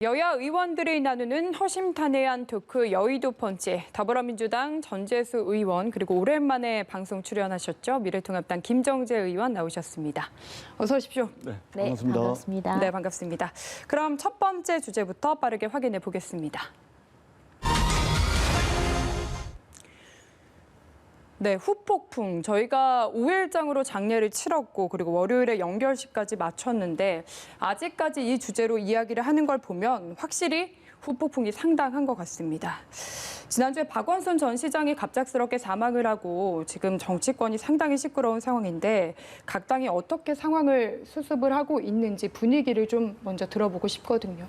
여야 의원들이 나누는 허심탄회한 토크 여의도 펀치. 더불어민주당 전재수 의원 그리고 오랜만에 방송 출연하셨죠. 미래통합당 김정재 의원 나오셨습니다. 어서 오십시오. 네, 반갑습니다. 반갑습니다. 네, 반갑습니다. 그럼 첫 번째 주제부터 빠르게 확인해 보겠습니다. 네, 후폭풍. 저희가 5일장으로 장례를 치렀고 그리고 월요일에 연결식까지 마쳤는데 아직까지 이 주제로 이야기를 하는 걸 보면 확실히 후폭풍이 상당한 것 같습니다. 지난주에 박원순 전 시장이 갑작스럽게 사망을 하고 지금 정치권이 상당히 시끄러운 상황인데 각 당이 어떻게 상황을 수습을 하고 있는지 분위기를 좀 먼저 들어보고 싶거든요.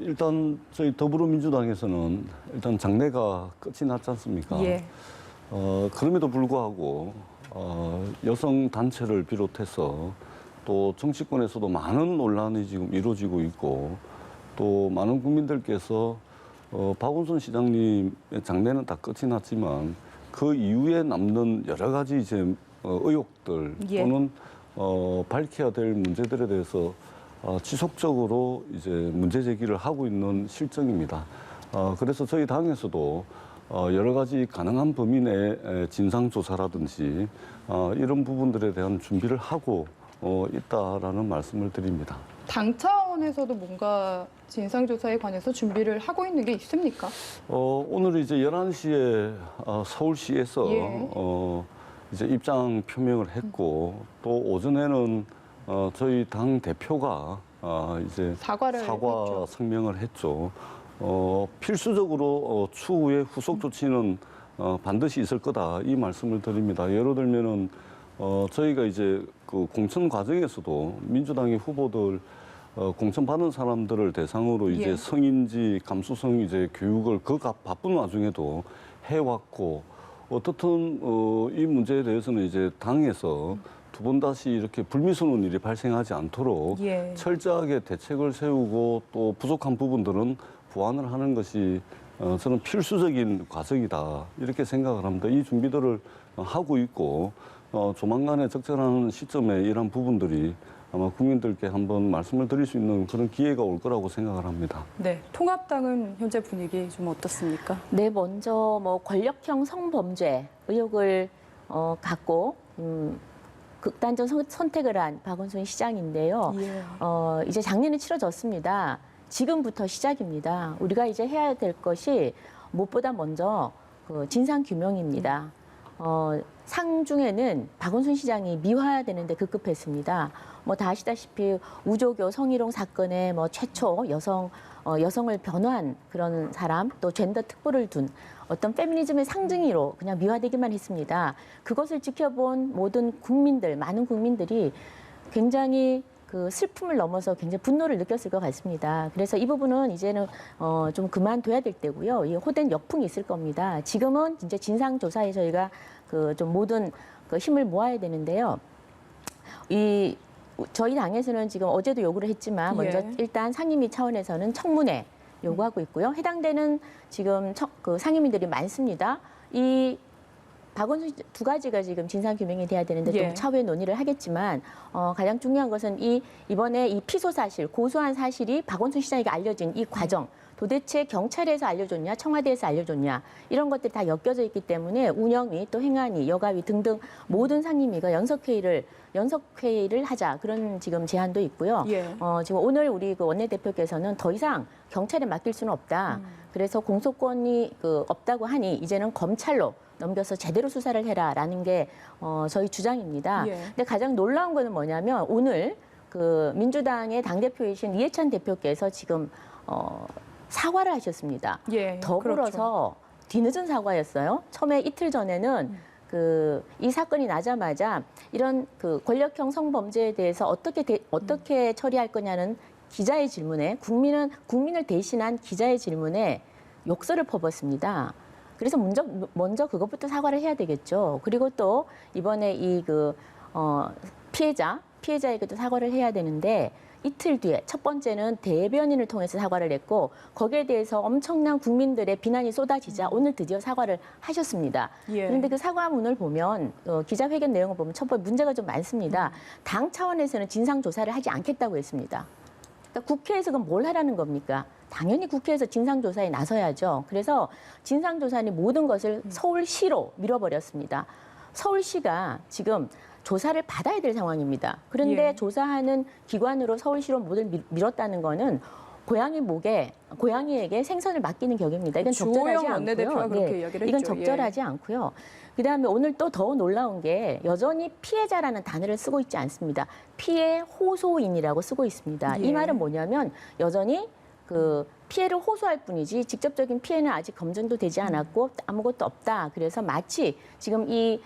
일단 저희 더불어민주당에서는 일단 장례가 끝이 났지 않습니까? 예. 그럼에도 불구하고 여성 단체를 비롯해서 또 정치권에서도 많은 논란이 지금 이루어지고 있고 또 많은 국민들께서 박원순 시장님의 장례는 다 끝이 났지만 그 이후에 남는 여러 가지 이제 의혹들 예. 또는 밝혀야 될 문제들에 대해서 지속적으로 이제 문제 제기를 하고 있는 실정입니다. 그래서 저희 당에서도 여러 가지 가능한 범위 내 진상조사라든지 이런 부분들에 대한 준비를 하고 있다라는 말씀을 드립니다. 당 차원에서도 뭔가 진상조사에 관해서 준비를 하고 있는 게 있습니까? 오늘 이제 11시에 서울시에서 예. 이제 입장 표명을 했고 또 오전에는 저희 당 대표가 이제 사과 했죠. 성명을 했죠. 필수적으로 추후에 후속 조치는 반드시 있을 거다 이 말씀을 드립니다. 예를 들면은 저희가 이제 그 공천 과정에서도 민주당의 후보들 공천 받은 사람들을 대상으로 이제 예. 성인지 감수성 이제 교육을 그 바쁜 와중에도 해왔고 어떻든 이 문제에 대해서는 이제 당에서 두 번 다시 이렇게 불미스러운 일이 발생하지 않도록 예. 철저하게 대책을 세우고 또 부족한 부분들은 보완을 하는 것이 저는 필수적인 과정이다 이렇게 생각을 합니다. 이 준비들을 하고 있고 조만간에 적절한 시점에 이런 부분들이 아마 국민들께 한번 말씀을 드릴 수 있는 그런 기회가 올 거라고 생각을 합니다. 네, 통합당은 현재 분위기 좀 어떻습니까? 네, 먼저 뭐 권력형 성범죄 의혹을 갖고 극단적 선택을 한 박원순 시장인데요. 예. 이제 장례는 치러졌습니다. 지금부터 시작입니다. 우리가 이제 해야 될 것이 무엇보다 먼저 그 진상 규명입니다. 상중에는 박원순 시장이 미화되는데 급급했습니다. 뭐 다 아시다시피 우조교 성희롱 사건의 뭐 최초 여성을 변호한 그런 사람, 또 젠더 특보를 둔 어떤 페미니즘의 상징으로 그냥 미화되기만 했습니다. 그것을 지켜본 모든 국민들, 많은 국민들이 굉장히 그 슬픔을 넘어서 굉장히 분노를 느꼈을 것 같습니다. 그래서 이 부분은 이제는 좀 그만둬야 될 때고요. 이 호된 역풍이 있을 겁니다. 지금은 진짜 진상조사에 저희가 그 좀 모든 그 힘을 모아야 되는데요. 저희 당에서는 지금 어제도 요구를 했지만 먼저 예. 일단 상임위 차원에서는 청문회 요구하고 있고요. 해당되는 지금 그 상임위들이 많습니다. 이 박원순 두 가지가 지금 진상 규명이 돼야 되는데 예. 또 차후에 논의를 하겠지만 가장 중요한 것은 이번에 이 피소 사실, 고소한 사실이 박원순 시장에게 알려진 이 과정. 도대체 경찰에서 알려줬냐, 청와대에서 알려줬냐 이런 것들이 다 엮여져 있기 때문에 운영위 또 행안위, 여가위 등등 모든 상임위가 연석회의를 하자 그런 지금 제안도 있고요. 예. 지금 오늘 우리 그 원내대표께서는 더 이상 경찰에 맡길 수는 없다. 그래서 공소권이 없다고 하니 이제는 검찰로 넘겨서 제대로 수사를 해라라는 게 저희 주장입니다. 예. 근데 가장 놀라운 거는 뭐냐면 오늘 그 민주당의 당대표이신 이해찬 대표께서 지금 사과를 하셨습니다. 예, 더불어서 뒤늦은 사과였어요. 처음에 이틀 전에는 이 사건이 나자마자 이런 그 권력형 성범죄에 대해서 어떻게 처리할 거냐는 기자의 질문에 국민을 대신한 기자의 질문에 욕설을 퍼붓습니다. 그래서 먼저 그것부터 사과를 해야 되겠죠. 그리고 또 이번에 피해자에게도 사과를 해야 되는데 이틀 뒤에 첫 번째는 대변인을 통해서 사과를 했고 거기에 대해서 엄청난 국민들의 비난이 쏟아지자 오늘 드디어 사과를 하셨습니다. 예. 그런데 그 사과문을 보면 기자회견 내용을 보면 첫 번째 문제가 좀 많습니다. 당 차원에서는 진상조사를 하지 않겠다고 했습니다. 그러니까 국회에서 그럼 뭘 하라는 겁니까? 당연히 국회에서 진상조사에 나서야죠. 그래서 진상조사는 모든 것을 서울시로 밀어버렸습니다. 서울시가 지금 조사를 받아야 될 상황입니다. 그런데 예. 조사하는 기관으로 서울시로 모두 밀었다는 거는 고양이에게 생선을 맡기는 격입니다. 이건 적절하지 주호영 원내대표가 않고요. 그렇게 이야기를 이건 했죠. 적절하지 않고요. 그다음에 오늘 또 더 놀라운 게 여전히 피해자라는 단어를 쓰고 있지 않습니다. 피해 호소인이라고 쓰고 있습니다. 예. 이 말은 뭐냐면 여전히 그 피해를 호소할 뿐이지 직접적인 피해는 아직 검증도 되지 않았고 아무것도 없다. 그래서 마치 지금 이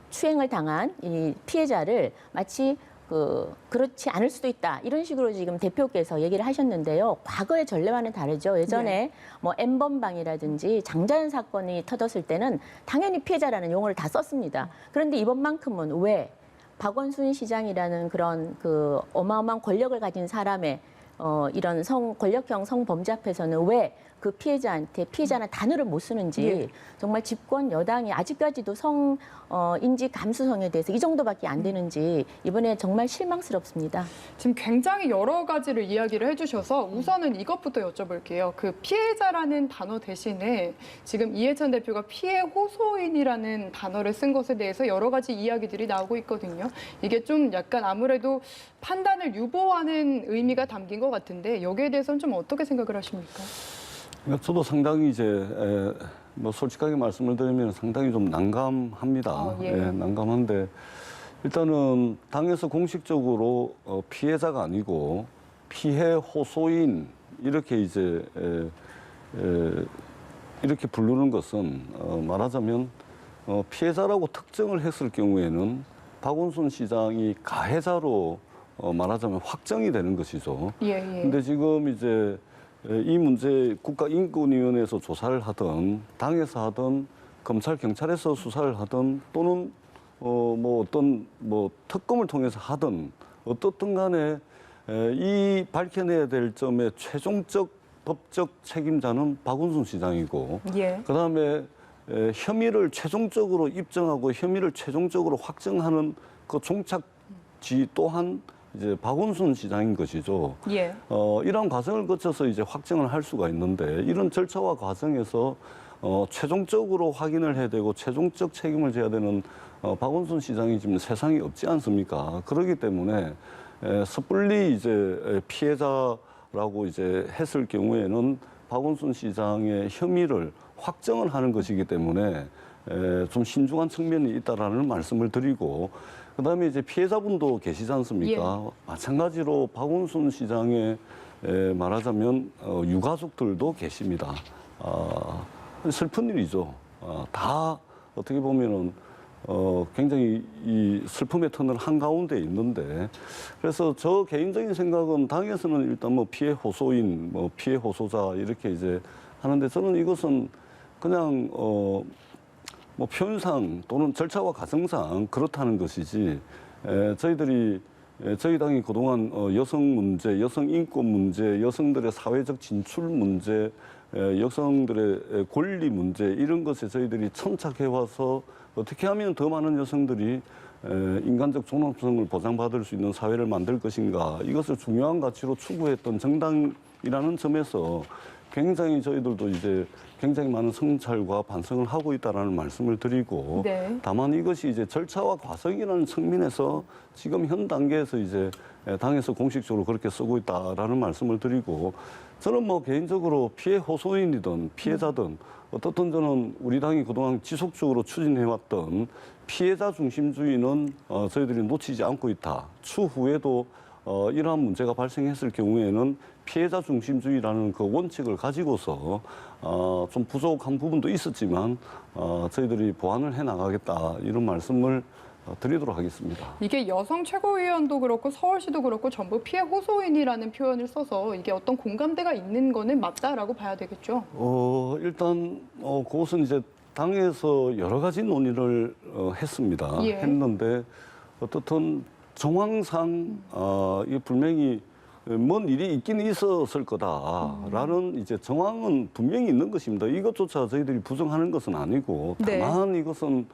추행을 당한 이 피해자를 마치 그렇지 않을 수도 있다. 이런 식으로 지금 대표께서 얘기를 하셨는데요. 과거의 전례와는 다르죠. 예전에 뭐 N번방이라든지 장자연 사건이 터졌을 때는 당연히 피해자라는 용어를 다 썼습니다. 그런데 이번만큼은 왜 박원순 시장이라는 그런 그 어마어마한 권력을 가진 사람의 이런 권력형 성범죄 앞에서는 왜 그 피해자는 단어를 못 쓰는지 예. 정말 집권 여당이 아직까지도 인지 감수성에 대해서 이 정도밖에 안 되는지 이번에 정말 실망스럽습니다. 지금 굉장히 여러 가지를 이야기를 해주셔서 우선은 이것부터 여쭤볼게요. 그 피해자라는 단어 대신에 지금 이해찬 대표가 피해 호소인이라는 단어를 쓴 것에 대해서 여러 가지 이야기들이 나오고 있거든요. 이게 좀 약간 아무래도 판단을 유보하는 의미가 담긴 것 같은데 여기에 대해서는 좀 어떻게 생각을 하십니까? 저도 상당히 뭐 솔직하게 말씀을 드리면 상당히 좀 난감합니다. 예. 난감한데 일단은 당에서 공식적으로 피해자가 아니고 피해 호소인 이렇게 이렇게 부르는 것은 말하자면 피해자라고 특정을 했을 경우에는 박원순 시장이 가해자로 말하자면 확정이 되는 것이죠. 예. 근데 지금 이 문제 국가인권위원회에서 조사를 하든 당에서 하든 검찰 경찰에서 수사를 하든 또는 어떤 특검을 통해서 하든 어떻든 간에 이 밝혀내야 될 점의 최종적 법적 책임자는 박원순 시장이고 예. 그다음에 혐의를 최종적으로 입증하고 혐의를 최종적으로 확정하는 그 종착지 또한 이제 박원순 시장인 것이죠. 예. 이런 과정을 거쳐서 이제 확정을 할 수가 있는데 이런 절차와 과정에서 최종적으로 확인을 해야 되고 최종적 책임을 져야 되는 박원순 시장이 지금 세상에 없지 않습니까? 그렇기 때문에 섣불리 이제 피해자라고 이제 했을 경우에는 박원순 시장의 혐의를 확정을 하는 것이기 때문에 좀 신중한 측면이 있다라는 말씀을 드리고 그다음에 이제 피해자분도 계시지 않습니까? 예. 마찬가지로 박원순 시장의 말하자면 유가족들도 계십니다. 슬픈 일이죠. 다 어떻게 보면은 굉장히 이 슬픔의 터널 한가운데 있는데 그래서 저 개인적인 생각은 당에서는 일단 뭐 피해 호소인, 뭐 피해 호소자 이렇게 이제 하는데 저는 이것은 그냥 뭐 표현상 또는 절차와 과정상 그렇다는 것이지 저희 당이 그동안 여성 문제, 여성 인권 문제, 여성들의 사회적 진출 문제, 여성들의 권리 문제 이런 것에 저희들이 천착해와서 어떻게 하면 더 많은 여성들이 인간적 존엄성을 보장받을 수 있는 사회를 만들 것인가 이것을 중요한 가치로 추구했던 정당이라는 점에서 굉장히 저희들도 이제 굉장히 많은 성찰과 반성을 하고 있다라는 말씀을 드리고 네. 다만 이것이 이제 절차와 과정이라는 측면에서 지금 현 단계에서 이제 당에서 공식적으로 그렇게 쓰고 있다라는 말씀을 드리고 저는 뭐 개인적으로 피해 호소인이든 피해자든 어떻든 저는 우리 당이 그동안 지속적으로 추진해왔던 피해자 중심주의는 저희들이 놓치지 않고 있다. 추후에도 이러한 문제가 발생했을 경우에는 피해자 중심주의라는 그 원칙을 가지고서 좀 부족한 부분도 있었지만 저희들이 보완을 해나가겠다 이런 말씀을 드리도록 하겠습니다. 이게 여성 최고위원도 그렇고 서울시도 그렇고 전부 피해 호소인이라는 표현을 써서 이게 어떤 공감대가 있는 거는 맞다라고 봐야 되겠죠. 일단 그것은 이제 당에서 여러 가지 논의를 했습니다. 예. 했는데 어떻든 정황상 이 분명히 뭔 일이 있긴 있었을 거다라는 이제 정황은 분명히 있는 것입니다. 이것조차 저희들이 부정하는 것은 아니고 네. 다만 이것은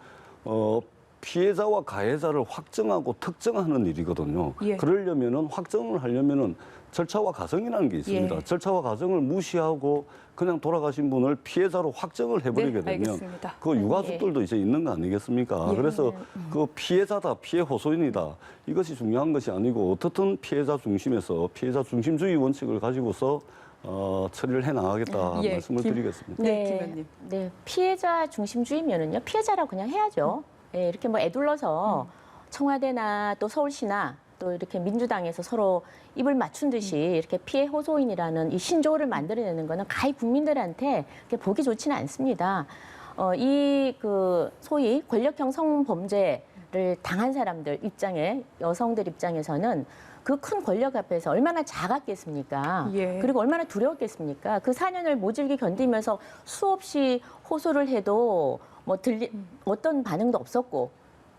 피해자와 가해자를 확정하고 특정하는 일이거든요. 예. 그러려면은 확정을 하려면은 절차와 과정이라는 게 있습니다. 예. 절차와 과정을 무시하고 그냥 돌아가신 분을 피해자로 확정을 해버리게 네, 되면 알겠습니다. 그 유가족들도 이제 있는 거 아니겠습니까? 예. 그래서 그 피해자다, 피해 호소인이다 이것이 중요한 것이 아니고 어떻든 피해자 중심에서 피해자 중심주의 원칙을 가지고서 처리를 해 나가겠다 예. 말씀을 드리겠습니다. 네, 김 의원님. 네, 피해자 중심주의면은요, 피해자라고 그냥 해야죠. 예, 이렇게 뭐 애둘러서 청와대나 또 서울시나 또 이렇게 민주당에서 서로 입을 맞춘 듯이 이렇게 피해 호소인이라는 이 신조어를 만들어내는 거는 가히 국민들한테 그렇게 보기 좋지는 않습니다. 이 그 소위 권력형 성범죄를 당한 사람들 입장에 여성들 입장에서는 그 큰 권력 앞에서 얼마나 작았겠습니까? 예. 그리고 얼마나 두려웠겠습니까? 그 4년을 모질게 견디면서 수없이 호소를 해도 뭐 어떤 반응도 없었고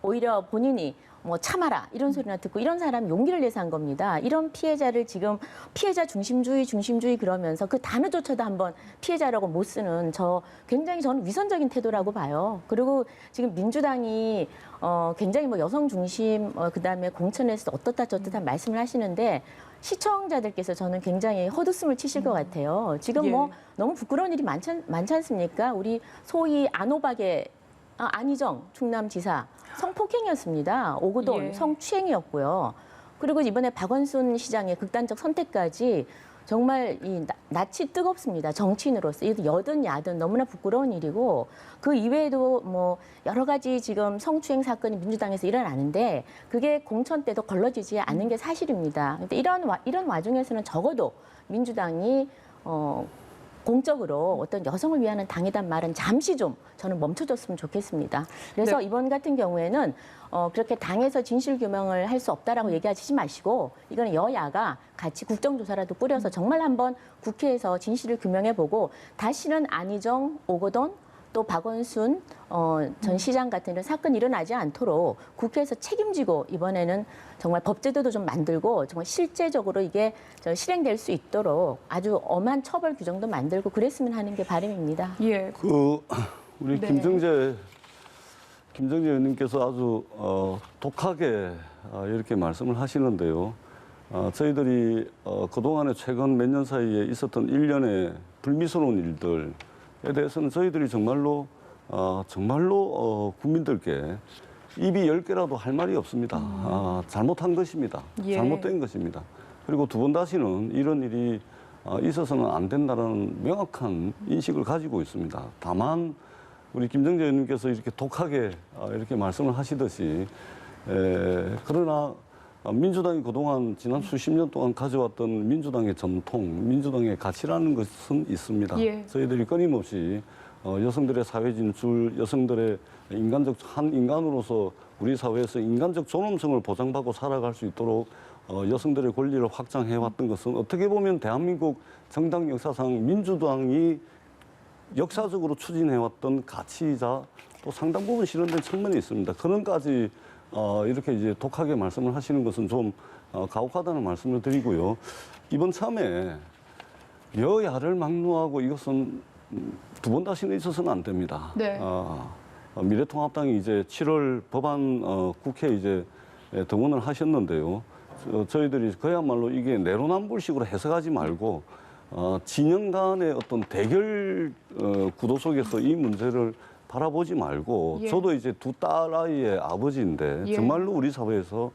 오히려 본인이 뭐 참아라 이런 소리나 듣고 이런 사람 용기를 내서 한 겁니다. 이런 피해자를 지금 피해자 중심주의 그러면서 그 단어조차도 한번 피해자라고 못 쓰는 저 굉장히 저는 위선적인 태도라고 봐요. 그리고 지금 민주당이 굉장히 뭐 여성 중심 그다음에 공천에서 어떻다 저떻다 말씀을 하시는데 시청자들께서 저는 굉장히 헛웃음을 치실 것 같아요. 지금 뭐 예. 너무 부끄러운 일이 많지 않습니까? 우리 소위 안희정 충남지사 성폭행이었습니다. 오구돈 예. 성추행이었고요. 그리고 이번에 박원순 시장의 극단적 선택까지 정말 이 낯이 뜨겁습니다. 정치인으로서 여든 야든 너무나 부끄러운 일이고 그 이외에도 뭐 여러 가지 지금 성추행 사건이 민주당에서 일어나는데 그게 공천 때도 걸러지지 않는 게 사실입니다. 근데 이런 와중에서는 적어도 민주당이 공적으로 어떤 여성을 위한 당이란 말은 잠시 좀 저는 멈춰줬으면 좋겠습니다. 그래서 네. 이번 같은 경우에는 그렇게 당에서 진실 규명을 할 수 없다라고 얘기하시지 마시고 이거는 여야가 같이 국정조사라도 꾸려서 정말 한번 국회에서 진실을 규명해보고 다시는 안희정, 오거돈 또 박원순 전 시장 같은 이런 사건이 일어나지 않도록 국회에서 책임지고 이번에는 정말 법제도도 좀 만들고 정말 실제적으로 이게 실행될 수 있도록 아주 엄한 처벌 규정도 만들고 그랬으면 하는 게 바람입니다. 예. 우리 네. 김정재 의원님께서 아주 독하게 이렇게 말씀을 하시는데요. 저희들이 그동안에 최근 몇 년 사이에 있었던 일련의 불미스러운 일들에 대해서는 저희들이 정말로 국민들께 입이 10개라도 할 말이 없습니다. 잘못한 것입니다. 예. 잘못된 것입니다. 그리고 두 번 다시는 이런 일이 있어서는 안 된다는 명확한 인식을 가지고 있습니다. 다만 우리 김정재 의원님께서 이렇게 독하게 이렇게 말씀을 하시듯이 그러나 민주당이 그동안 지난 수십 년 동안 가져왔던 민주당의 전통, 민주당의 가치라는 것은 있습니다. 예. 저희들이 끊임없이 여성들의 사회 진출, 여성들의 한 인간으로서 우리 사회에서 인간적 존엄성을 보장받고 살아갈 수 있도록 여성들의 권리를 확장해왔던 것은 어떻게 보면 대한민국 정당 역사상 민주당이 역사적으로 추진해왔던 가치이자 또 상당 부분 실현된 측면이 있습니다. 그런까지 이렇게 이제 독하게 말씀을 하시는 것은 좀 가혹하다는 말씀을 드리고요. 이번 참에 여야를 막론하고 이것은 두 번 다시는 있어서는 안 됩니다. 네. 미래통합당이 이제 7월 법안 국회에 이제 등원을 하셨는데요. 저희들이 그야말로 이게 내로남불식으로 해석하지 말고 진영 간의 어떤 대결 구도 속에서 이 문제를 바라보지 말고 예. 저도 이제 두 딸아이의 아버지인데 예. 정말로 우리 사회에서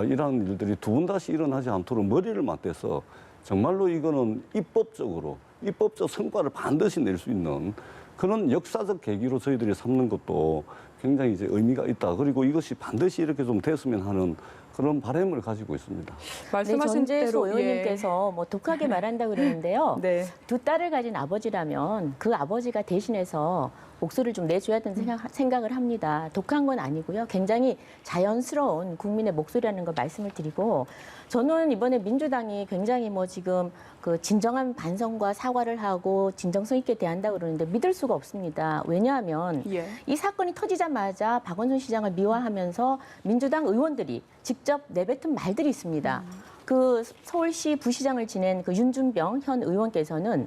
이러한 일들이 두 번 다시 일어나지 않도록 머리를 맞대서 정말로 이거는 입법적 성과를 반드시 낼 수 있는 그런 역사적 계기로 저희들이 삼는 것도 굉장히 이제 의미가 있다. 그리고 이것이 반드시 이렇게 좀 됐으면 하는 그런 바람을 가지고 있습니다. 말씀하신 전재수 대로 의원님께서 뭐 독하게 말한다 그러는데요. 네. 두 딸을 가진 아버지라면 그 아버지가 대신해서 목소리를 좀 내줘야 된다는 생각을 합니다. 독한 건 아니고요. 굉장히 자연스러운 국민의 목소리라는 걸 말씀을 드리고 저는 이번에 민주당이 굉장히 뭐 지금 그 진정한 반성과 사과를 하고 진정성 있게 대한다 그러는데 믿을 수가 없습니다. 왜냐하면 예. 이 사건이 터지자마자 박원순 시장을 미화하면서 민주당 의원들이 직접 내뱉은 말들이 있습니다. 그 서울시 부시장을 지낸 그 윤준병 현 의원께서는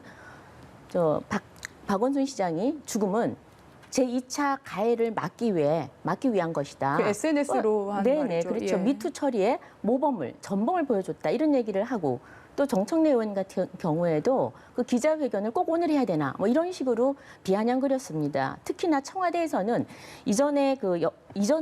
박원순 시장이 죽음은 제2차 가해를 막기 위한 것이다. 그 SNS로 한 네네, 말이죠. 그렇죠. 예. 미투 처리에 모범을, 전범을 보여줬다 이런 얘기를 하고 또 정청래 의원 같은 경우에도 그 기자회견을 꼭 오늘 해야 되나 뭐 이런 식으로 비아냥거렸습니다. 특히나 청와대에서는 이전에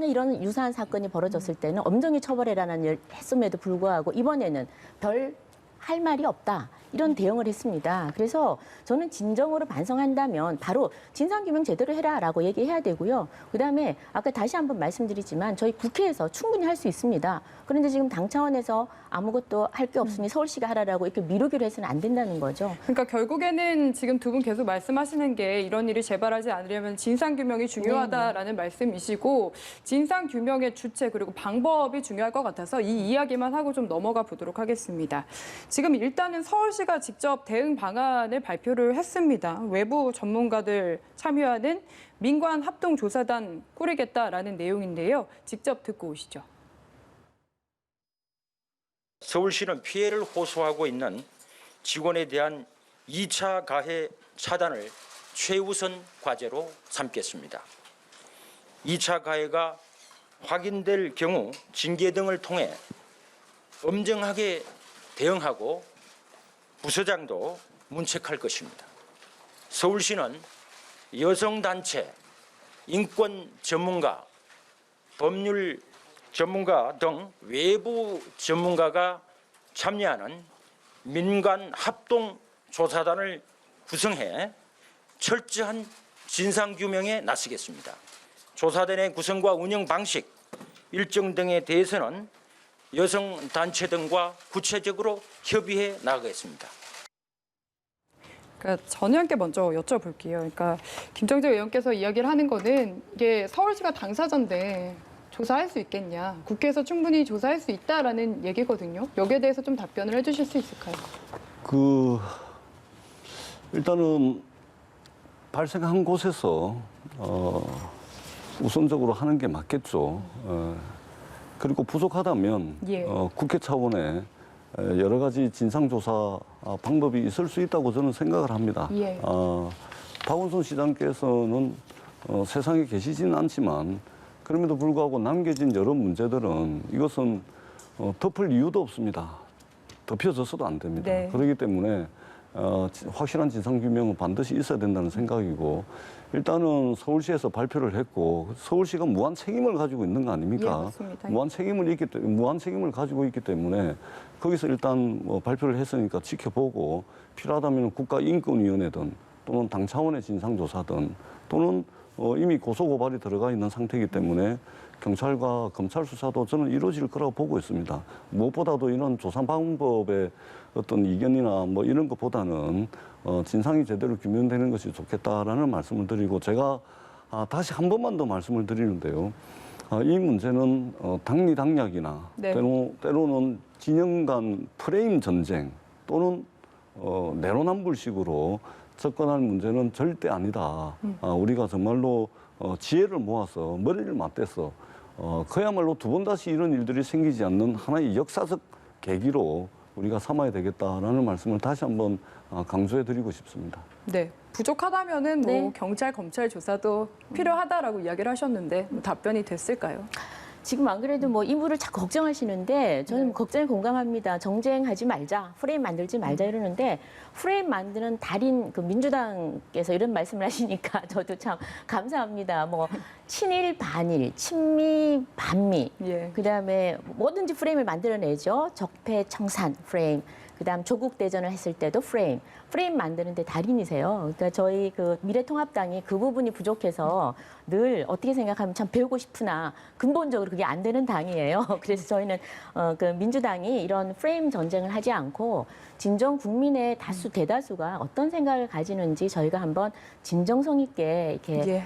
이런 유사한 사건이 벌어졌을 때는 엄정히 처벌해라는 일 했음에도 불구하고 이번에는 별 할 말이 없다. 이런 대응을 했습니다. 그래서 저는 진정으로 반성한다면 바로 진상규명 제대로 해라라고 얘기해야 되고요. 그다음에 아까 다시 한번 말씀드리지만 저희 국회에서 충분히 할 수 있습니다. 그런데 지금 당 차원에서 아무것도 할 게 없으니 서울시가 하라라고 이렇게 미루기로 해서는 안 된다는 거죠. 그러니까 결국에는 지금 두 분 계속 말씀하시는 게 이런 일이 재발하지 않으려면 진상규명이 중요하다라는 말씀이시고 진상규명의 주체 그리고 방법이 중요할 것 같아서 이 이야기만 하고 좀 넘어가 보도록 하겠습니다. 지금 일단은 서울시가 직접 대응 방안을 발표를 했습니다. 외부 전문가들 참여하는 민관 합동조사단 꾸리겠다라는 내용인데요. 직접 듣고 오시죠. 서울시는 피해를 호소하고 있는 직원에 대한 2차 가해 차단을 최우선 과제로 삼겠습니다. 2차 가해가 확인될 경우 징계 등을 통해 엄정하게 대응하고 부서장도 문책할 것입니다. 서울시는 여성단체, 인권 전문가, 법률 전문가 등 외부 전문가가 참여하는 민간 합동 조사단을 구성해 철저한 진상규명에 나서겠습니다. 조사단의 구성과 운영 방식, 일정 등에 대해서는 여성단체 등과 구체적으로 협의해 나가겠습니다. 그러니까 전 의원께 먼저 여쭤볼게요. 그러니까 김정재 의원께서 이야기를 하는 거는 이게 서울시가 당사자인데 조사할 수 있겠냐. 국회에서 충분히 조사할 수 있다라는 얘기거든요. 여기에 대해서 좀 답변을 해주실 수 있을까요? 일단은 발생한 곳에서 우선적으로 하는 게 맞겠죠. 그리고 부족하다면 예. 국회 차원의 여러 가지 진상조사 방법이 있을 수 있다고 저는 생각을 합니다. 예. 박원순 시장께서는 세상에 계시진 않지만 그럼에도 불구하고 남겨진 여러 문제들은 이것은 덮을 이유도 없습니다. 덮여져서도 안 됩니다. 네. 그렇기 때문에 확실한 진상규명은 반드시 있어야 된다는 생각이고 일단은 서울시에서 발표를 했고 서울시가 무한 책임을 가지고 있는 거 아닙니까? 예, 맞습니다. 무한 책임을 가지고 있기 때문에 거기서 일단 발표를 했으니까 지켜보고 필요하다면 국가인권위원회든 또는 당 차원의 진상조사든 또는 이미 고소고발이 들어가 있는 상태이기 때문에 경찰과 검찰 수사도 저는 이루어질 거라고 보고 있습니다. 무엇보다도 이런 조사 방법의 어떤 이견이나 뭐 이런 것보다는 진상이 제대로 규명되는 것이 좋겠다라는 말씀을 드리고 제가 다시 한 번만 더 말씀을 드리는데요. 이 문제는 당리당략이나 네. 때로는 진영 간 프레임 전쟁 또는 내로남불식으로 접근할 문제는 절대 아니다. 우리가 정말로 지혜를 모아서 머리를 맞대서 그야말로 두 번 다시 이런 일들이 생기지 않는 하나의 역사적 계기로 우리가 삼아야 되겠다라는 말씀을 다시 한번 강조해드리고 싶습니다. 네. 부족하다면은 뭐 네. 경찰, 검찰 조사도 필요하다라고 이야기를 하셨는데 뭐 답변이 됐을까요? 지금 안 그래도 뭐 이분을 자꾸 걱정하시는데 저는 네. 걱정에 공감합니다. 정쟁하지 말자, 프레임 만들지 말자 이러는데 프레임 만드는 달인 그 민주당께서 이런 말씀을 하시니까 저도 참 감사합니다. 뭐 친일 반일, 친미 반미, 예. 그다음에 뭐든지 프레임을 만들어내죠. 적폐 청산 프레임. 그다음 조국 대전을 했을 때도 프레임 만드는데 달인이세요. 그러니까 저희 그 미래통합당이 그 부분이 부족해서 늘 어떻게 생각하면 참 배우고 싶으나 근본적으로 그게 안 되는 당이에요. 그래서 저희는 그 민주당이 이런 프레임 전쟁을 하지 않고 진정 국민의 대다수가 어떤 생각을 가지는지 저희가 한번 진정성 있게 이렇게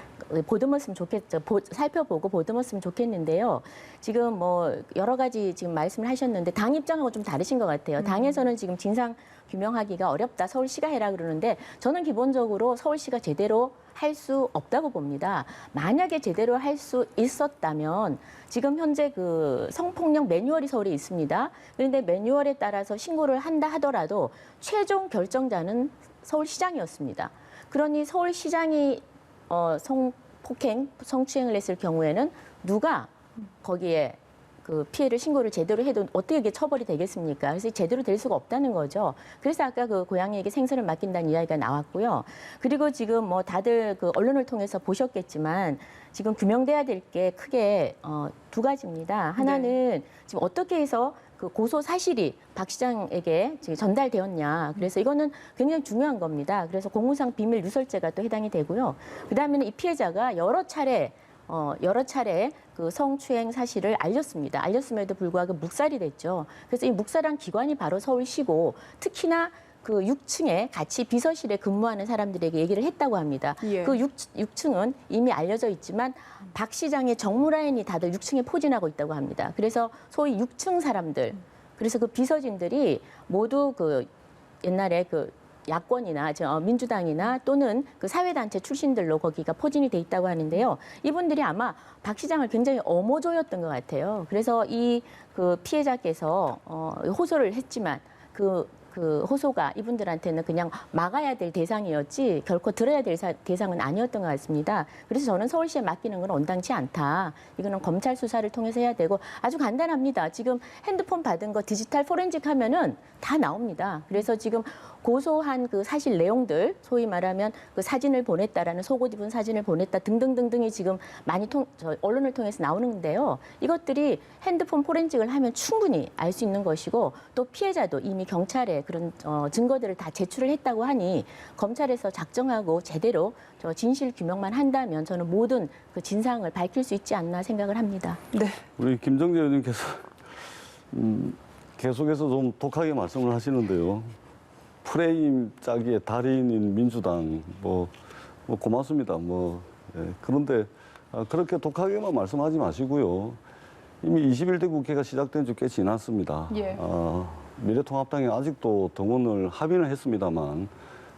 보듬었으면 좋겠죠. 살펴보고 보듬었으면 좋겠는데요. 지금 뭐 여러 가지 지금 말씀을 하셨는데 당 입장하고 좀 다르신 것 같아요. 당에서는 지금 진상 규명하기가 어렵다. 서울시가 해라 그러는데 저는 기본적으로 서울시가 제대로 할 수 없다고 봅니다. 만약에 제대로 할 수 있었다면 지금 현재 그 성폭력 매뉴얼이 서울에 있습니다. 그런데 매뉴얼에 따라서 신고를 한다 하더라도 최종 결정자는 서울시장이었습니다. 그러니 서울시장이 폭행, 성추행을 했을 경우에는 누가 거기에 그 피해를 신고를 제대로 해도 어떻게 이게 처벌이 되겠습니까? 그래서 제대로 될 수가 없다는 거죠. 그래서 아까 그 고양이에게 생선을 맡긴다는 이야기가 나왔고요. 그리고 지금 뭐 다들 그 언론을 통해서 보셨겠지만 지금 규명돼야 될 게 크게 두 가지입니다. 하나는 지금 어떻게 해서 그 고소 사실이 박 시장에게 지금 전달되었냐. 그래서 이거는 굉장히 중요한 겁니다. 그래서 공무상 비밀 누설죄가 또 해당이 되고요. 그다음에는 이 피해자가 여러 차례 그 성추행 사실을 알렸습니다. 알렸음에도 불구하고 묵살이 됐죠. 그래서 이 묵살한 기관이 바로 서울시고 특히나 그 6층에 같이 비서실에 근무하는 사람들에게 얘기를 했다고 합니다. 예. 그 6층은 이미 알려져 있지만 박 시장의 정무라인이 다들 6층에 포진하고 있다고 합니다. 그래서 소위 6층 사람들, 그래서 그 비서진들이 모두 그 옛날에 그 야권이나 민주당이나 또는 그 사회단체 출신들로 거기가 포진이 돼 있다고 하는데요. 이분들이 아마 박 시장을 굉장히 어모조였던 것 같아요. 그래서 이 그 피해자께서 호소를 했지만 그 호소가 이분들한테는 그냥 막아야 될 대상이었지 결코 들어야 될 대상은 아니었던 것 같습니다. 그래서 저는 서울시에 맡기는 건 온당치 않다. 이거는 검찰 수사를 통해서 해야 되고 아주 간단합니다. 지금 핸드폰 받은 거 디지털 포렌식 하면은 다 나옵니다. 그래서 지금 고소한 그 사실 내용들, 소위 말하면 그 사진을 보냈다라는 속옷 입은 사진을 보냈다 등등등등이 지금 많이 언론을 통해서 나오는데요. 이것들이 핸드폰 포렌식을 하면 충분히 알 수 있는 것이고 또 피해자도 이미 경찰에 그런 증거들을 다 제출을 했다고 하니 검찰에서 작정하고 제대로 진실 규명만 한다면 저는 모든 그 진상을 밝힐 수 있지 않나 생각을 합니다. 네. 우리 김정재 의원님께서 계속해서 좀 독하게 말씀을 하시는데요. 프레임 짜기의 달인인 민주당 뭐 고맙습니다. 예. 그런데 그렇게 독하게만 말씀하지 마시고요. 이미 21대 국회가 시작된 지 꽤 지났습니다. 예. 미래통합당이 아직도 동원을 합의는 했습니다만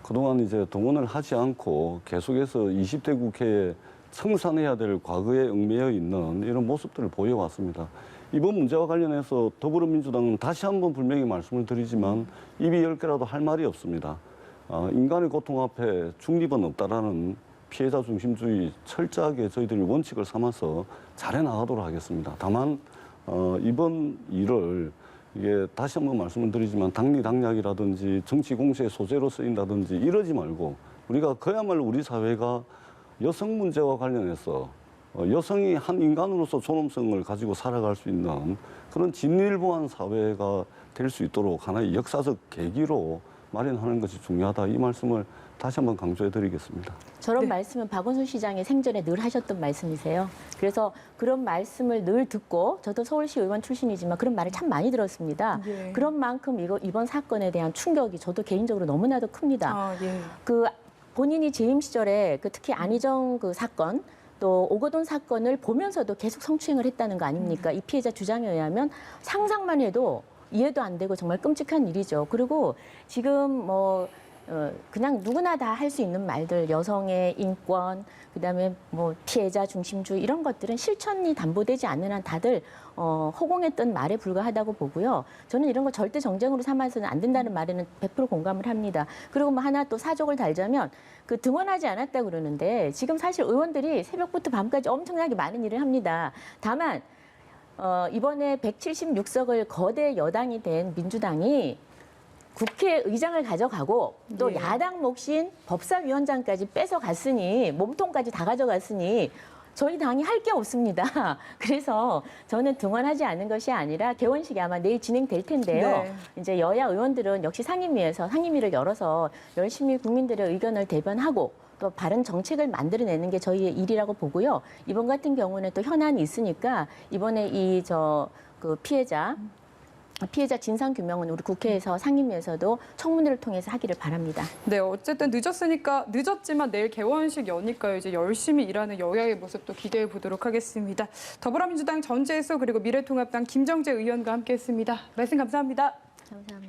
그동안 이제 동원을 하지 않고 계속해서 20대 국회에 청산해야 될 과거에 얽매여 있는 이런 모습들을 보여왔습니다. 이번 문제와 관련해서 더불어민주당은 다시 한번 분명히 말씀을 드리지만 입이 10개라도 할 말이 없습니다. 인간의 고통 앞에 중립은 없다라는 피해자 중심주의 철저하게 저희들이 원칙을 삼아서 잘해나가도록 하겠습니다. 다만 이번 일을 이게 다시 한번 말씀을 드리지만 당리당략이라든지 정치 공세의 소재로 쓰인다든지 이러지 말고 우리가 그야말로 우리 사회가 여성 문제와 관련해서 여성이 한 인간으로서 존엄성을 가지고 살아갈 수 있는 그런 진일보한 사회가 될 수 있도록 하나의 역사적 계기로 마련하는 것이 중요하다. 이 말씀을 다시 한번 강조해 드리겠습니다. 저런 말씀은 박원순 시장이 생전에 늘 하셨던 말씀이세요. 그래서 그런 말씀을 늘 듣고 저도 서울시 의원 출신이지만 그런 말을 참 많이 들었습니다. 예. 그런 만큼 이번 사건에 대한 충격이 저도 개인적으로 너무나도 큽니다. 예. 그 본인이 재임 시절에 그 특히 안희정 그 사건 또 오거돈 사건을 보면서도 계속 성추행을 했다는 거 아닙니까? 이 피해자 주장에 의하면 상상만 해도 이해도 안 되고 정말 끔찍한 일이죠. 그리고 지금 그냥 누구나 다 할 수 있는 말들, 여성의 인권, 그다음에 피해자 중심주의 이런 것들은 실천이 담보되지 않는 한 다들 허공했던 말에 불과하다고 보고요. 저는 이런 거 절대 정쟁으로 삼아서는 안 된다는 말에는 100% 공감을 합니다. 그리고 하나 또 사족을 달자면 그 등원하지 않았다고 그러는데 지금 사실 의원들이 새벽부터 밤까지 엄청나게 많은 일을 합니다. 다만 이번에 176석을 거대 여당이 된 민주당이 국회의장을 가져가고 또 야당 몫인 법사위원장까지 뺏어갔으니 몸통까지 다 가져갔으니 저희 당이 할 게 없습니다. 그래서 저는 등원하지 않은 것이 아니라 개원식이 아마 내일 진행될 텐데요. 네. 이제 여야 의원들은 역시 상임위에서 상임위를 열어서 열심히 국민들의 의견을 대변하고 또 바른 정책을 만들어내는 게 저희의 일이라고 보고요. 이번 같은 경우는 또 현안이 있으니까 이번에 그 피해자 진상 규명은 우리 국회에서 상임위에서도 청문회를 통해서 하기를 바랍니다. 네, 어쨌든 늦었지만 내일 개원식 여니까요. 이제 열심히 일하는 여야의 모습도 기대해 보도록 하겠습니다. 더불어민주당 전재수 그리고 미래통합당 김정재 의원과 함께했습니다. 말씀 감사합니다. 감사합니다.